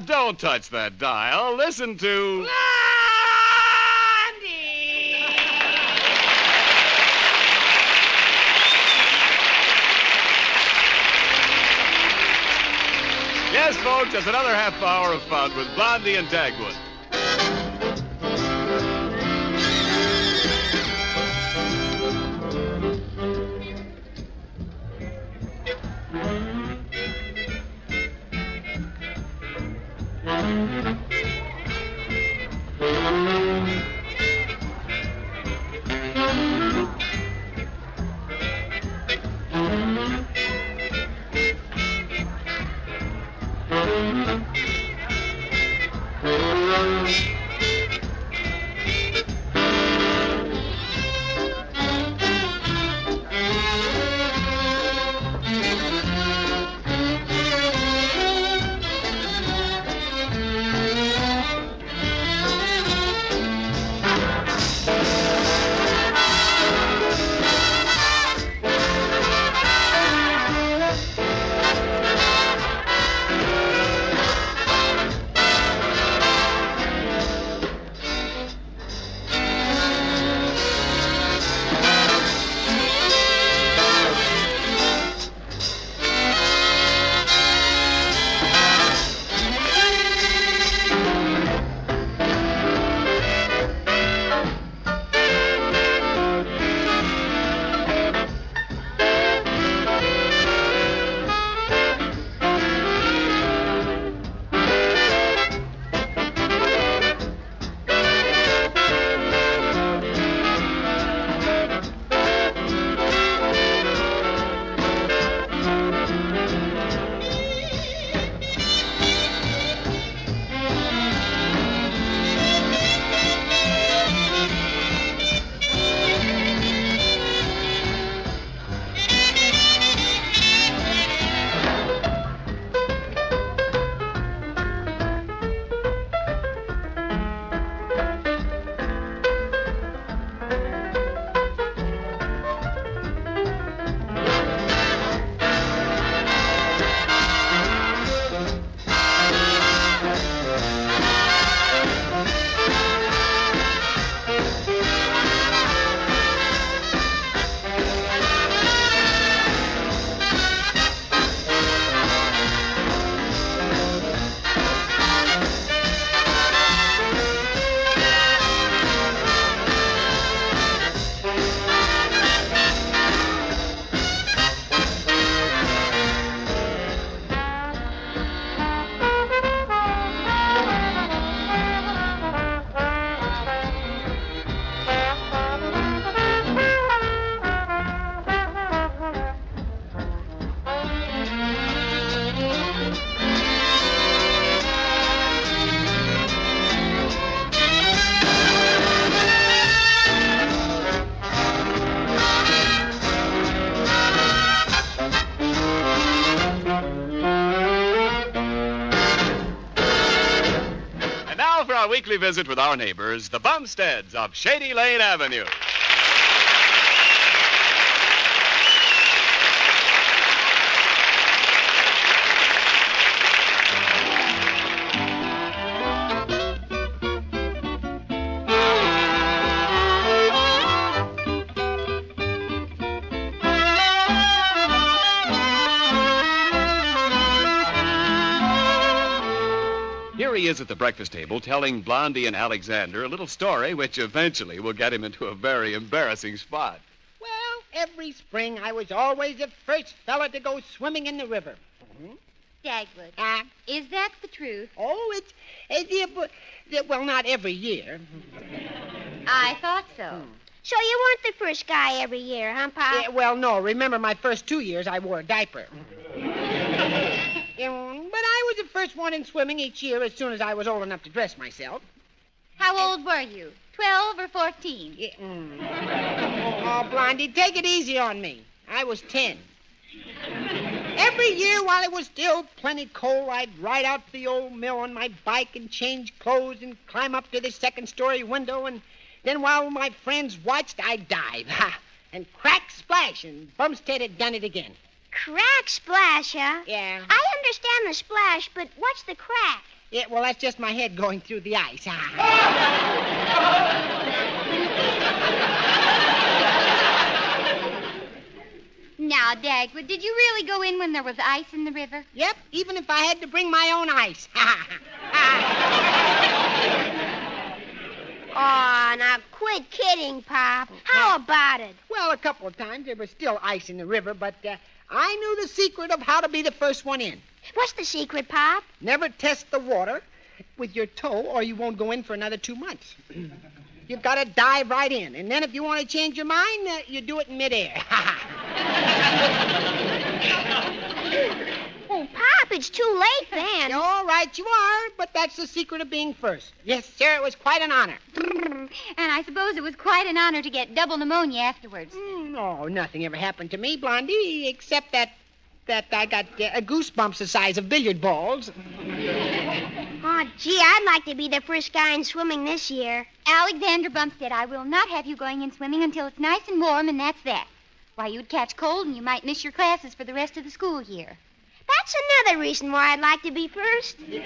Don't touch that dial. Listen to... Blondie! Yes, folks, it's another half hour of fun with Blondie and Dagwood. Our weekly visit with our neighbors, the Bumsteads of Shady Lane Avenue. He is at the breakfast table telling Blondie and Alexander a little story which eventually will get him into a very embarrassing spot. Well, every spring I was always the first fella to go swimming in the river. Dagwood, is that the truth? Oh, well, not every year. I thought so. So you weren't the first guy every year, huh, Pop? Yeah, well, no. Remember, my first 2 years I wore a diaper. But I was the first one in swimming each year as soon as I was old enough to dress myself. How old were you? 12 or 14? Yeah, Oh, Blondie, take it easy on me. I was 10. Every year while it was still plenty cold, I'd ride out to the old mill on my bike and change clothes and climb up to the second-story window, and then while my friends watched, I'd dive. Ha! And crack, splash, and Bumstead had done it again. Crack splash, huh? Yeah. I understand the splash, but what's the crack? Yeah, well, that's just my head going through the ice. Now, Dagwood, did you really go in when there was ice in the river? Yep, even if I had to bring my own ice. Oh, now quit kidding, Pop. How about it? Well, a couple of times there was still ice in the river, but I knew the secret of how to be the first one in. What's the secret, Pop? Never test the water with your toe, or you won't go in for another 2 months. You've got to dive right in. And then if you want to change your mind, you do it in midair. Oh, Pop, it's too late then. All right, you are, but that's the secret of being first. Yes, sir, it was quite an honor. And I suppose it was quite an honor to get double pneumonia afterwards. No, nothing ever happened to me, Blondie, except that I got goosebumps the size of billiard balls. Oh, gee, I'd like to be the first guy in swimming this year. Alexander Bumstead, I will not have you going in swimming until it's nice and warm, and that's that. Why, you'd catch cold and you might miss your classes for the rest of the school year. That's another reason why I'd like to be first. Maybe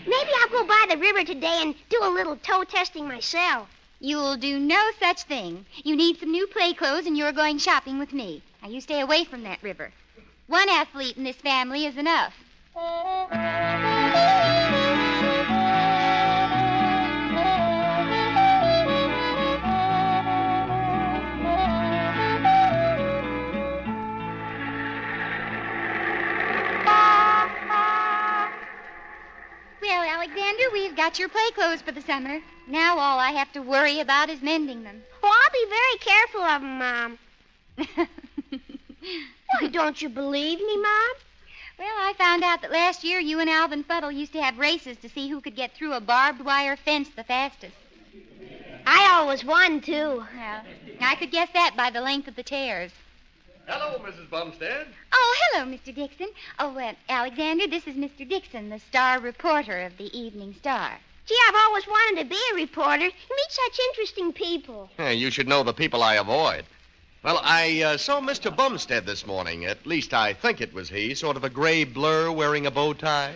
I'll go by the river today and do a little toe testing myself. You'll do no such thing. You need some new play clothes, and you're going shopping with me. Now, you stay away from that river. One athlete in this family is enough. Well, Alexander, we've got your play clothes for the summer. Now all I have to worry about is mending them. Oh, I'll be very careful of them, Mom. Why, don't you believe me, Mom? Well, I found out that last year you and Alvin Fuddle used to have races to see who could get through a barbed wire fence the fastest. I always won, too. Well, I could guess that by the length of the tears. Hello, Mrs. Bumstead. Oh, hello, Mr. Dixon. Oh, Alexander, this is Mr. Dixon, the star reporter of the Evening Star. Gee, I've always wanted to be a reporter. You meet such interesting people. You should know the people I avoid. Well, I saw Mr. Bumstead this morning. At least I think it was he. Sort of a gray blur wearing a bow tie.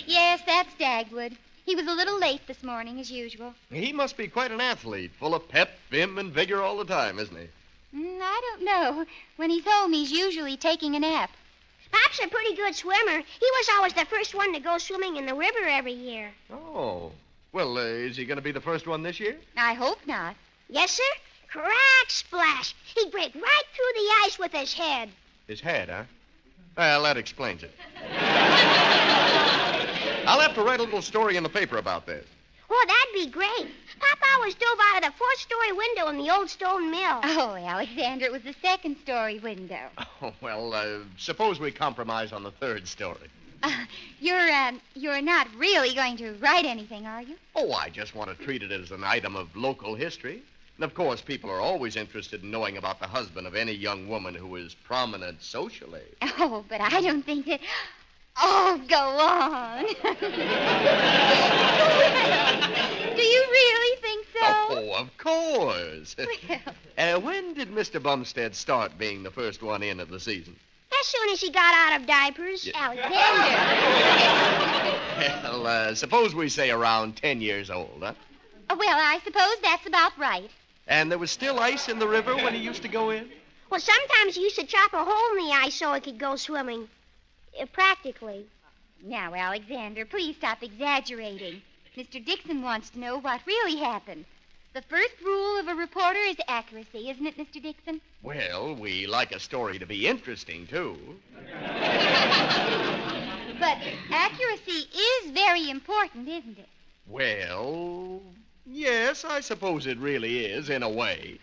Yes, that's Dagwood. He was a little late this morning, as usual. He must be quite an athlete, full of pep, vim, and vigor all the time, isn't he? I don't know. When he's home, he's usually taking a nap. Pop's a pretty good swimmer. He was always the first one to go swimming in the river every year. Oh. Well, is he going to be the first one this year? I hope not. Yes, sir? Crack splash. He'd break right through the ice with his head. His head, huh? Well, that explains it. I'll have to write a little story in the paper about this. Oh, that'd be great. Pop always dove out of the fourth-story window in the old stone mill. Oh, Alexander, it was the second-story window. Oh, well, suppose we compromise on the third story. You're not really going to write anything, are you? Oh, I just want to treat it as an item of local history. And, of course, people are always interested in knowing about the husband of any young woman who is prominent socially. Oh, but I don't think that... Oh, go on. Do you really think so? Oh, of course. Well... When did Mr. Bumstead start being the first one in of the season? As soon as he got out of diapers. Yeah. Alexander. Well, suppose we say around 10 years old, huh? Well, I suppose that's about right. And there was still ice in the river when he used to go in? Well, sometimes he used to chop a hole in the ice so he could go swimming. Practically. Now, Alexander, please stop exaggerating. Mr. Dixon wants to know what really happened. The first rule of a reporter is accuracy, isn't it, Mr. Dixon? Well, we like a story to be interesting, too. But accuracy is very important, isn't it? Well, yes, I suppose it really is, in a way.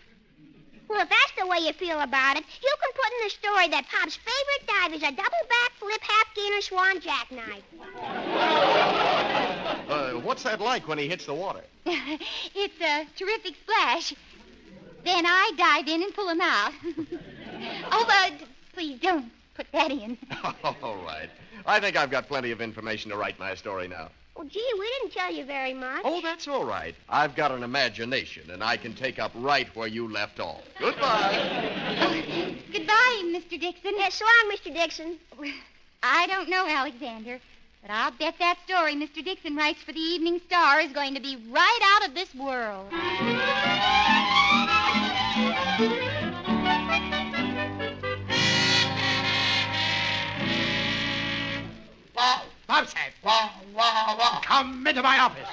Well, if that's the way you feel about it, you can put in the story that Pop's favorite dive is a double backflip half-gainer swan jackknife. What's that like when he hits the water? It's a terrific splash. Then I dive in and pull him out. Please don't put that in. All right. I think I've got plenty of information to write my story now. Oh, gee, we didn't tell you very much. Oh, that's all right. I've got an imagination, and I can take up right where you left off. Goodbye. Goodbye, Mr. Dixon. So long, Mr. Dixon. I don't know, Alexander, but I'll bet that story Mr. Dixon writes for the Evening Star is going to be right out of this world. Bobstead, come into my office.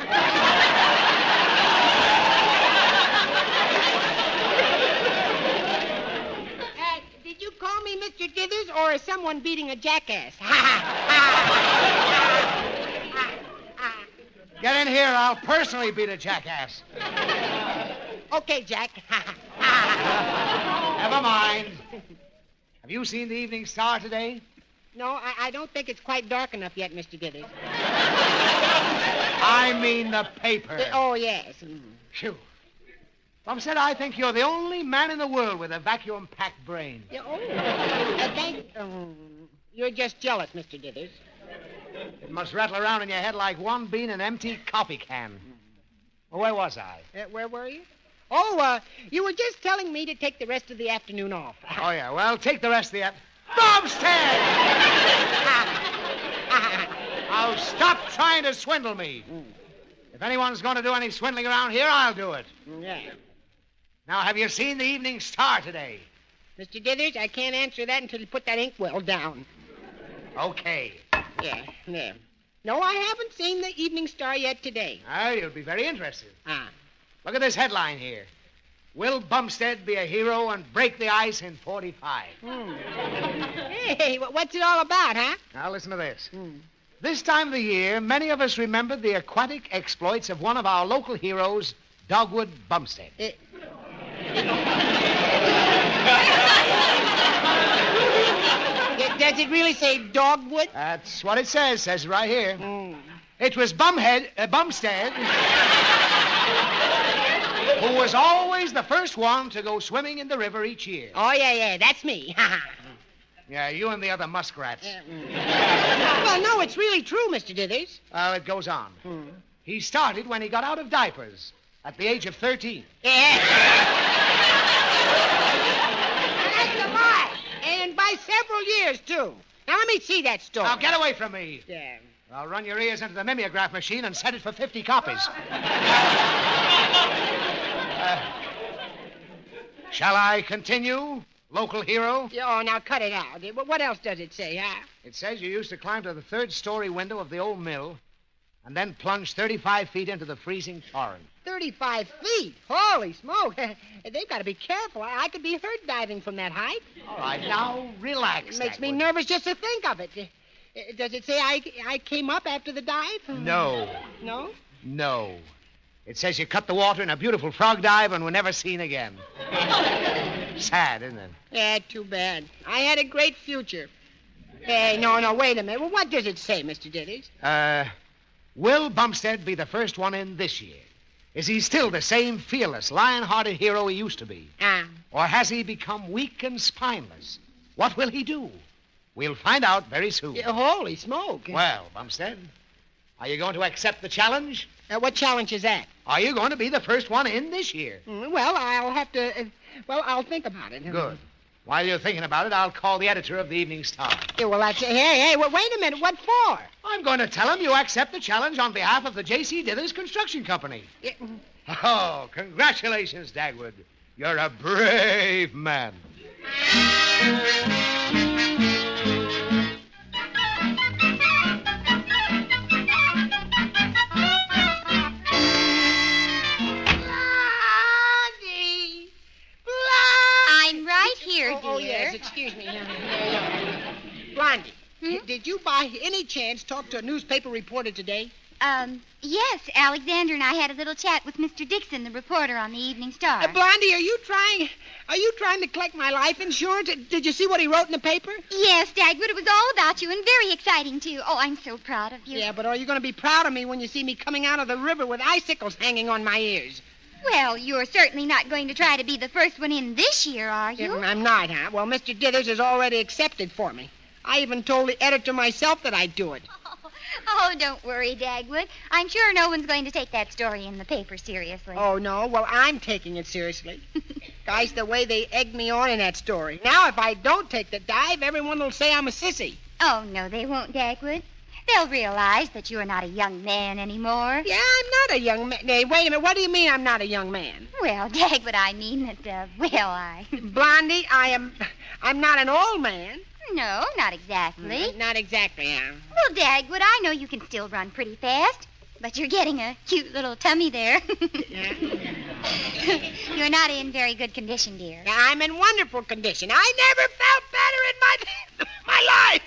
Did you call me Mr. Dithers, or is someone beating a jackass? Get in here. I'll personally beat a jackass. Okay, Jack. Never mind. Have you seen the Evening Star today? No, I don't think it's quite dark enough yet, Mr. Dithers. I mean the paper. Oh, yes. Phew. Bumstead, I think you're the only man in the world with a vacuum-packed brain. You're just jealous, Mr. Dithers. It must rattle around in your head like one bean in an empty coffee can. Well, where was I? Where were you? Oh, you were just telling me to take the rest of the afternoon off. Oh, yeah. Well, take the rest of the... Bumstead! Now, stop trying to swindle me. If anyone's going to do any swindling around here, I'll do it. Yeah. Now, have you seen the Evening Star today? Mr. Dithers, I can't answer that until you put that inkwell down. Okay. Yeah. No, I haven't seen the Evening Star yet today. Oh, you'll be very interested. Ah. Look at this headline here. Will Bumstead be a hero and break the ice in 45? Hey, what's it all about, huh? Now, listen to this. This time of the year, many of us remembered the aquatic exploits of one of our local heroes, Dogwood Bumstead. Does it really say Dogwood? That's what it says. Says it right here. It was Bumstead, who was always the first one to go swimming in the river each year. Oh, yeah, that's me. Yeah, you and the other muskrats. Well, no, it's really true, Mr. Dithers. Well, it goes on. He started when he got out of diapers at the age of 13. Yeah. That's a lie. And by several years, too. Now, let me see that story. Now, get away from me. Yeah. I'll run your ears into the mimeograph machine and set it for 50 copies. Shall I continue, local hero? Oh, now cut it out. What else does it say, huh? It says you used to climb to the third-story window of the old mill and then plunge 35 feet into the freezing torrent. 35 feet? Holy smoke. They've got to be careful. I could be hurt diving from that height. All right, now relax. It makes me Dagwood. nervous just to think of it. Does it say I came up after the dive? No. No? No. It says you cut the water in a beautiful frog dive and were never seen again. Sad, isn't it? Yeah, too bad. I had a great future. Hey, no, wait a minute. Well, what does it say, Mr. Dithers? Will Bumstead be the first one in this year? Is he still the same fearless, lion-hearted hero he used to be? Or has he become weak and spineless? What will he do? We'll find out very soon. Holy smoke. Well, Bumstead, are you going to accept the challenge? What challenge is that? Are you going to be the first one in this year? Well, I'll have to... I'll think about it. Good. While you're thinking about it, I'll call the editor of the Evening Star. Yeah, well, that's... Hey, wait a minute. What for? I'm going to tell him you accept the challenge on behalf of the J.C. Dithers Construction Company. Oh, congratulations, Dagwood. You're a brave man. I'm right here, dear. Oh, yes, excuse me. Blondie, did you by any chance talk to a newspaper reporter today? Yes, Alexander and I had a little chat with Mr. Dixon, the reporter on the Evening Star. Blondie, are you trying to collect my life insurance? Did you see what he wrote in the paper? Yes, Dagwood, it was all about you and very exciting, too. Oh, I'm so proud of you. Yeah, but are you going to be proud of me when you see me coming out of the river with icicles hanging on my ears? Well, you're certainly not going to try to be the first one in this year, are you? I'm not, huh? Well, Mr. Dithers has already accepted for me. I even told the editor myself that I'd do it. Oh, don't worry, Dagwood. I'm sure no one's going to take that story in the paper seriously. Oh, no? Well, I'm taking it seriously. Guys, the way they egged me on in that story. Now, if I don't take the dive, everyone will say I'm a sissy. Oh, no, they won't, Dagwood. They'll realize that you are not a young man anymore. Yeah, I'm not a young man. Hey, wait a minute. What do you mean I'm not a young man? Well, Dagwood, I mean that, Blondie, I'm not an old man. No, not exactly. Not exactly, huh? Well, Dagwood, I know you can still run pretty fast, but you're getting a cute little tummy there. Yeah. You're not in very good condition, dear. Now, I'm in wonderful condition. I never felt better in my life.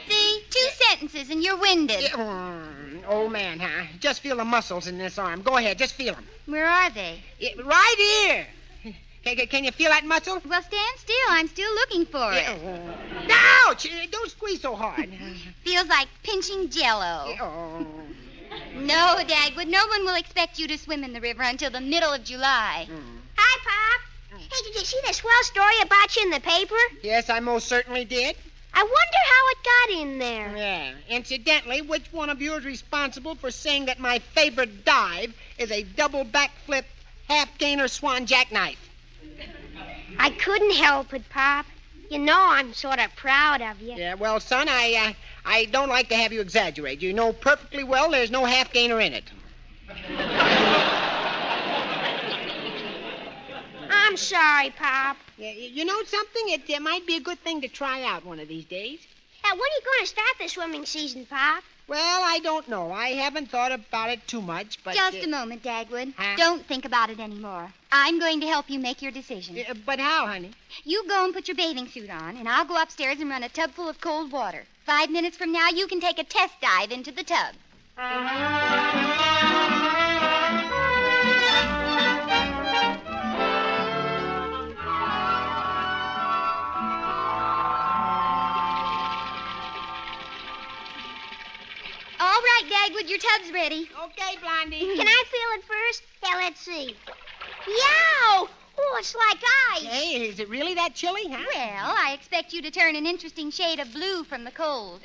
See, 2 sentences and you're winded. Old man, huh? Just feel the muscles in this arm. Go ahead, just feel them. Where are they? Right here. Can you feel that muscle? Well, stand still. I'm still looking for it. Ouch! Don't squeeze so hard. Feels like pinching Jell-O. No, Dagwood, no one will expect you to swim in the river until the middle of July. Hi, Pop. Hey, did you see the swell story about you in the paper? Yes, I most certainly did. I wonder how it got in there. Yeah. Incidentally, which one of you is responsible for saying that my favorite dive is a double backflip half-gainer swan jackknife? I couldn't help it, Pop. You know I'm sort of proud of you. Yeah, well, son, I don't like to have you exaggerate. You know perfectly well there's no half-gainer in it. I'm sorry, Pop. Yeah, you know something? It might be a good thing to try out one of these days. When are you going to start the swimming season, Pop? Well, I don't know. I haven't thought about it too much, but... Just a moment, Dagwood. Huh? Don't think about it anymore. I'm going to help you make your decision. But how, honey? You go and put your bathing suit on, and I'll go upstairs and run a tub full of cold water. 5 minutes from now, you can take a test dive into the tub. All right, Dagwood, your tub's ready. Okay, Blondie. Can I feel it first? Yeah, let's see. Yow! Oh, it's like ice. Hey, is it really that chilly, huh? Well, I expect you to turn an interesting shade of blue from the cold.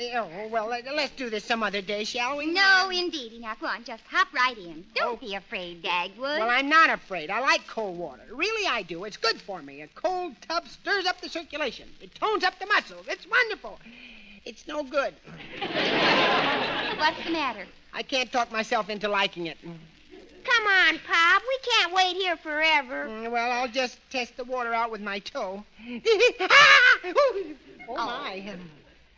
Well, let's do this some other day, shall we? No, indeedy. Now, go on, just hop right in. Don't be afraid, Dagwood. Well, I'm not afraid. I like cold water. Really, I do. It's good for me. A cold tub stirs up the circulation. It tones up the muscles. It's wonderful. It's no good. What's the matter? I can't talk myself into liking it. Come on, Pop. We can't wait here forever. Well, I'll just test the water out with my toe. Oh, my.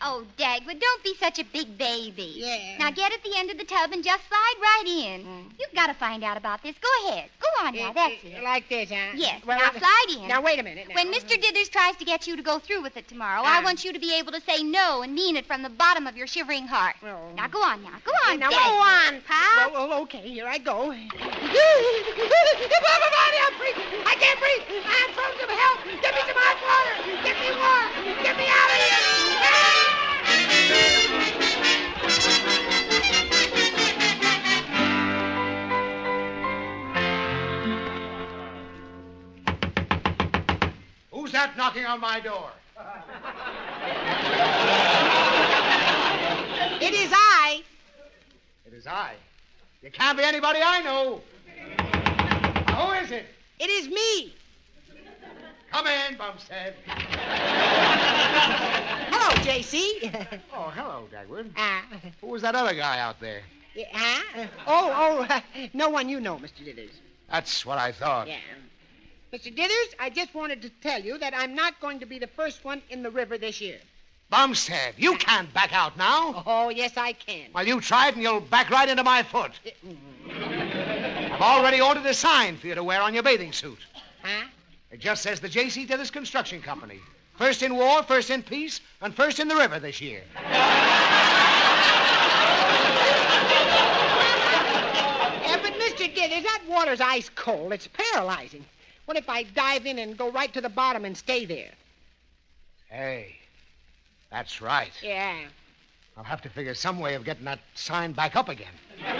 Oh, Dagwood, don't be such a big baby. Yeah. Now get at the end of the tub and just slide right in. You've got to find out about this. Go ahead. Go on now, that's it. Like this, huh? Yes. Well, now slide in. Now, wait a minute. Now. When Mr. Dithers tries to get you to go through with it tomorrow, I want you to be able to say no and mean it from the bottom of your shivering heart. Oh. Now go on now. Go on, Now, Dagwood. Go on, Pop. Well, okay, here I go. I'm freezing. I can't breathe. I'm frozen to hell. Get me some hot water. Get me warm. Get me out of here. Who's that knocking on my door? It is I. It is I. You can't be anybody I know. Who is it? It is me. Come in, Bumstead. Hello, J.C. Oh, hello, Dagwood. Ah. Who was that other guy out there? Huh? No one you know, Mr. Dithers. That's what I thought. Yeah. Mr. Dithers, I just wanted to tell you that I'm not going to be the first one in the river this year. Bumstead, you can't back out now. Oh, yes, I can. Well, you tried and you'll back right into my foot. I've already ordered a sign for you to wear on your bathing suit. Huh? It just says the J.C. Dithers Construction Company. First in war, first in peace, and first in the river this year. Yeah, but Mr. Dithers, that water's ice cold. It's paralyzing. What if I dive in and go right to the bottom and stay there? Hey, that's right. Yeah. I'll have to figure some way of getting that sign back up again. Oh, no.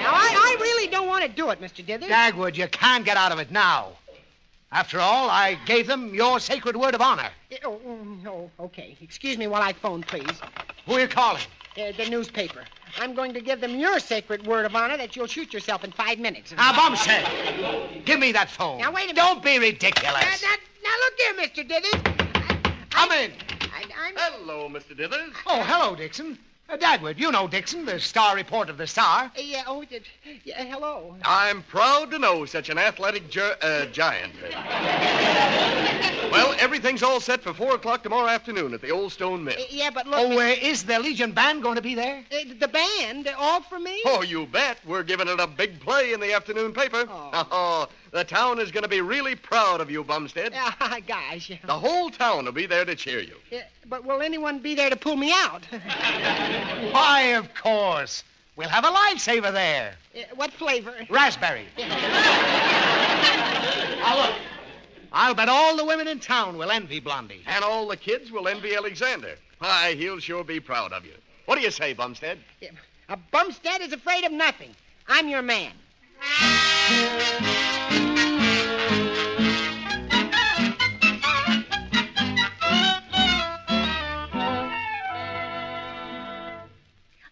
Now, I really don't want to do it, Mr. Dithers. Dagwood, you can't get out of it now. After all, I gave them your sacred word of honor. Oh, okay. Excuse me while I phone, please. Who are you calling? The newspaper. I'm going to give them your sacred word of honor that you'll shoot yourself in 5 minutes. Now, Bumstead, give me that phone. Now, wait a minute. Don't be ridiculous. Now look here, Mr. Dithers. Come in. Hello, Mr. Dithers. Oh, hello, Dixon. Dagwood, you know Dixon, the star reporter of the Star. Hello. I'm proud to know such an athletic giant. Well, everything's all set for 4 o'clock tomorrow afternoon at the Old Stone Mill. But look... Is the Legion Band going to be there? The band? All for me? Oh, you bet. We're giving it a big play in the afternoon paper. Oh. The town is going to be really proud of you, Bumstead. Gosh. The whole town will be there to cheer you. But will anyone be there to pull me out? Why, of course. We'll have a lifesaver there. What flavor? Raspberry. Now, look. I'll bet all the women in town will envy Blondie. And all the kids will envy Alexander. Why, he'll sure be proud of you. What do you say, Bumstead? A Bumstead is afraid of nothing. I'm your man.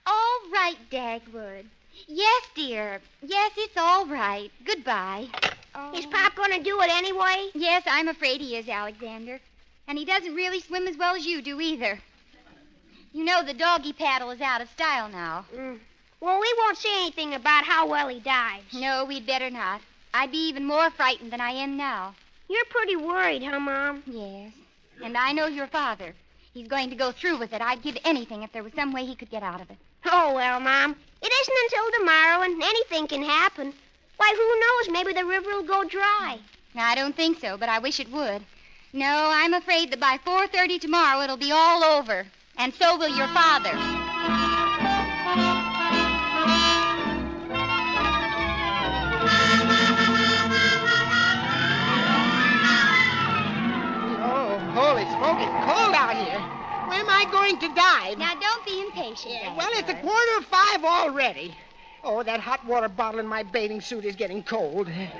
All right, Dagwood. Yes, dear. Yes, it's all right. Goodbye. Is Pop going to do it anyway? Yes, I'm afraid he is, Alexander. And he doesn't really swim as well as you do either. You know the doggy paddle is out of style now. Well, we won't say anything about how well he dives. No, we'd better not. I'd be even more frightened than I am now. You're pretty worried, huh, Mom? Yes. And I know your father. He's going to go through with it. I'd give anything if there was some way he could get out of it. Oh, well, Mom. It isn't until tomorrow, and anything can happen. Why, who knows? Maybe the river will go dry. Now, I don't think so, but I wish it would. No, I'm afraid that by 4:30 tomorrow it'll be all over. And so will your father. Oh, holy smoke, it's cold out here. Where am I going to dive? Now, don't be impatient, Dagwood. Well, it's 4:45 already. Oh, that hot water bottle in my bathing suit is getting cold. Where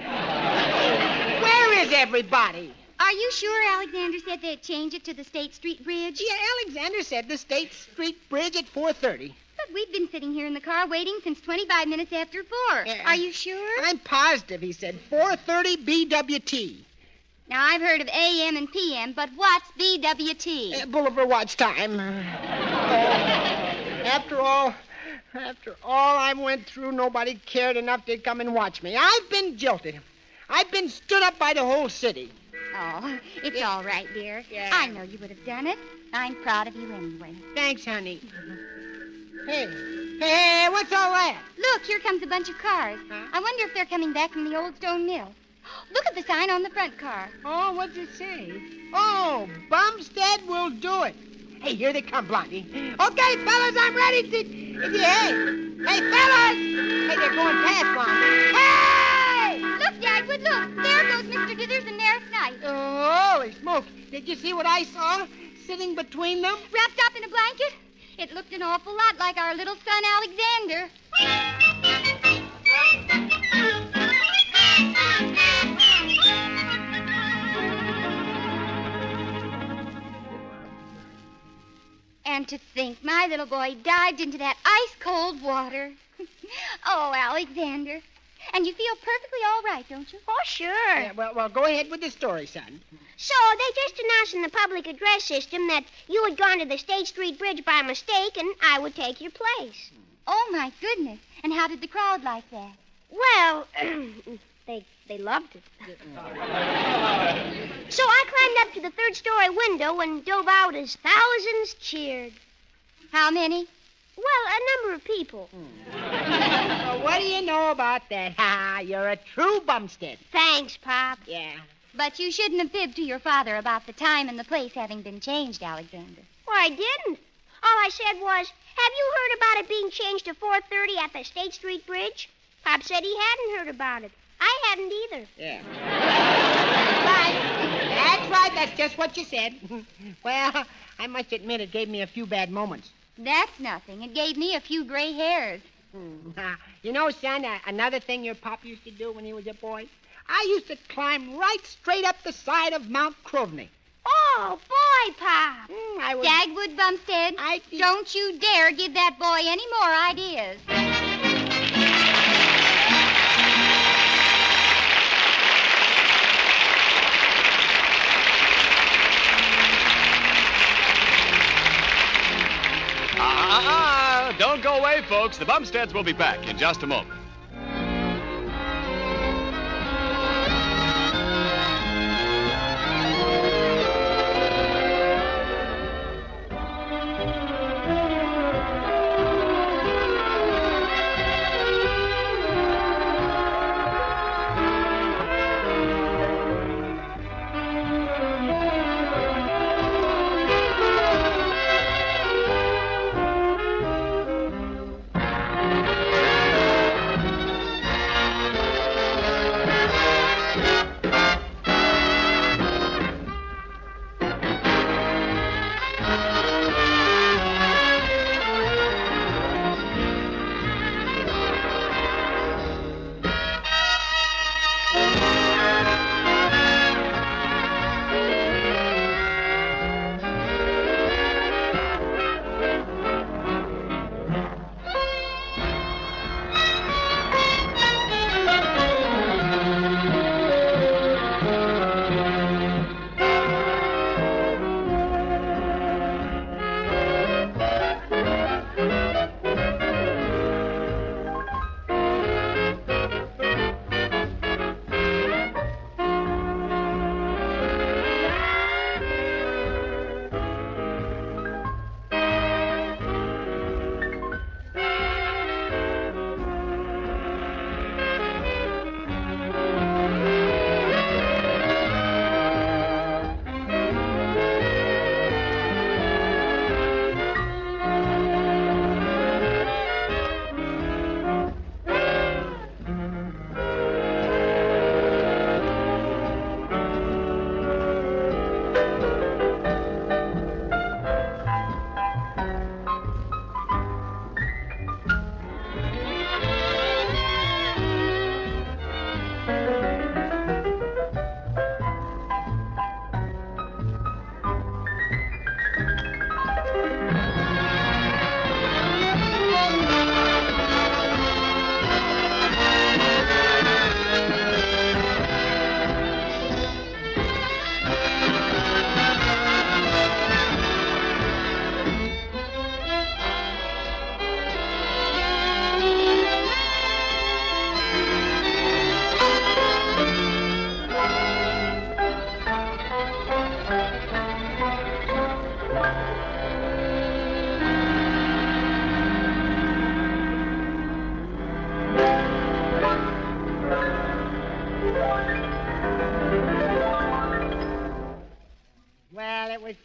is everybody? Are you sure Alexander said they'd change it to the State Street Bridge? Yeah, Alexander said the State Street Bridge at 4:30. But we've been sitting here in the car waiting since 25 minutes after 4. Yeah. Are you sure? I'm positive, he said. 4:30 BWT. Now, I've heard of AM and PM, but what's BWT? Boulevard Watch Time. After all I went through, nobody cared enough to come and watch me. I've been jilted. I've been stood up by the whole city. Oh, it's all right, dear. Yeah. I know you would have done it. I'm proud of you anyway. Thanks, honey. Hey, what's all that? Look, here comes a bunch of cars. Huh? I wonder if they're coming back from the Old Stone Mill. Look at the sign on the front car. Oh, what's it say? Oh, Bumstead will do it. Hey, here they come, Blondie. Okay, fellas, I'm ready to... Hey, fellas! Hey, they're going past Blondie. Hey! Look, Dagwood, look. There goes Mr. Dithers and Maris Knight. Oh, holy smoke. Did you see what I saw sitting between them? Wrapped up in a blanket? It looked an awful lot like our little son, Alexander. And to think my little boy dived into that ice-cold water. Oh, Alexander. And you feel perfectly all right, don't you? Oh, sure. Yeah, well, go ahead with the story, son. So they just announced in the public address system that you had gone to the State Street Bridge by mistake, and I would take your place. Oh, my goodness. And how did the crowd like that? Well, they loved it. So I climbed up to the third-story window and dove out as thousands cheered. How many? Well, a number of people. Well, what do you know about that? Ha, you're a true Bumstead. Thanks, Pop. Yeah. But you shouldn't have fibbed to your father about the time and the place having been changed, Alexander. Well, I didn't. All I said was, have you heard about it being changed to 4:30 at the State Street Bridge? Pop said he hadn't heard about it. I hadn't either. Yeah. That's right. That's just what you said. Well, I must admit it gave me a few bad moments. That's nothing. It gave me a few gray hairs. You know, son, another thing your pop used to do when he was a boy? I used to climb right straight up the side of Mount Crovney. Oh, boy, Pop. I was... Dagwood Bumstead, don't you dare give that boy any more ideas. Don't go away, folks. The Bumsteads will be back in just a moment.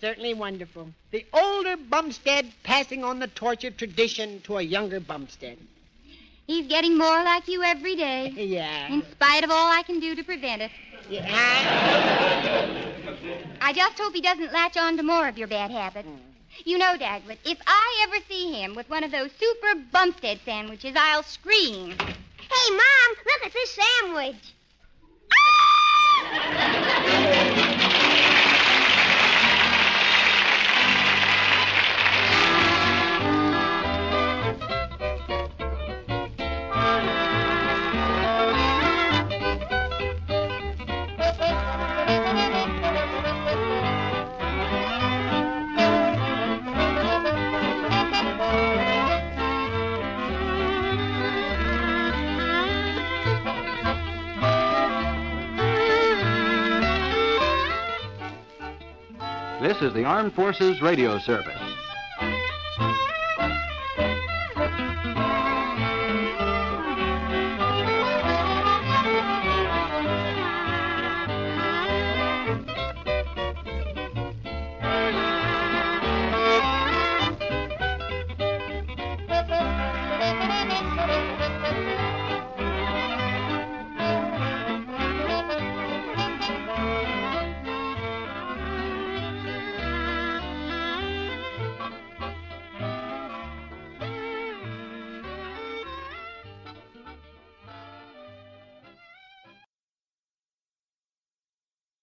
Certainly wonderful. The older Bumstead passing on the torch of tradition to a younger Bumstead. He's getting more like you every day. Yeah. In spite of all I can do to prevent it. Yeah. I just hope he doesn't latch on to more of your bad habits. You know, Dagwood, if I ever see him with one of those super Bumstead sandwiches, I'll scream. Hey, Mom, look at this sandwich. This is the Armed Forces Radio Service.